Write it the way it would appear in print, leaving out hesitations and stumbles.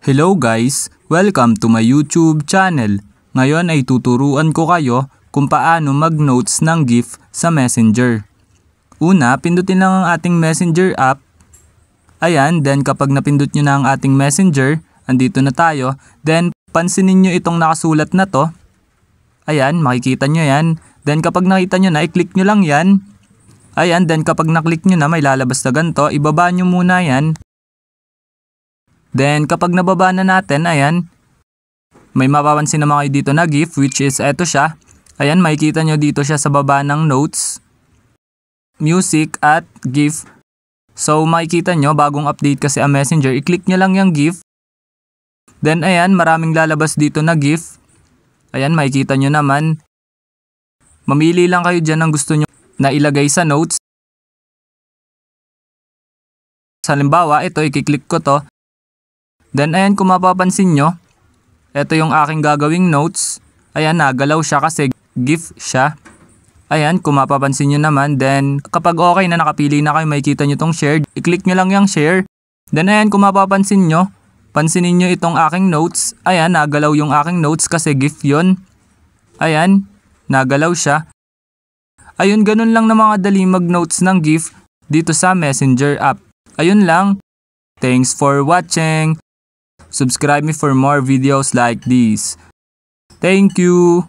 Hello guys! Welcome to my YouTube channel. Ngayon ay tuturuan ko kayo kung paano mag-notes ng GIF sa Messenger. Una, pindutin lang ang ating Messenger app. Ayan, then kapag napindot nyo na ang ating Messenger, andito na tayo. Then pansinin nyo itong nakasulat na to. Ayan, makikita nyo yan. Then kapag nakita nyo na, i-click nyo lang yan. Ayan, then kapag na-click nyo na, may lalabas na ganito. Ibaba nyo muna yan. Then kapag nababa na natin, ayan, may mapapansin naman kayo dito na GIF, which is eto siya. Ayan, makikita nyo dito siya sa baba ng notes, music at GIF. So makikita nyo, bagong update kasi ang Messenger, i-click nyo lang yung GIF. Then ayan, maraming lalabas dito na GIF. Ayan, makikita nyo naman. Mamili lang kayo dyan ng gusto nyo na ilagay sa notes. Halimbawa, ito, i-click ko to. Then ayan, kung mapapansin nyo, ito yung aking gagawing notes. Ayan, nagalaw siya kasi GIF siya. Ayan, kung mapapansin nyo naman, then kapag okay na nakapili na kayo, makikita nyo itong share. I-click nyo lang yung share. Then ayan, kung mapapansin nyo, pansinin nyo itong aking notes. Ayan, nagalaw yung aking notes kasi GIF yun. Ayan, nagalaw siya. Ayun, ganun lang na mga dali mag-notes ng GIF dito sa Messenger app. Ayun lang. Thanks for watching. Subscribe me for more videos like this. Thank you.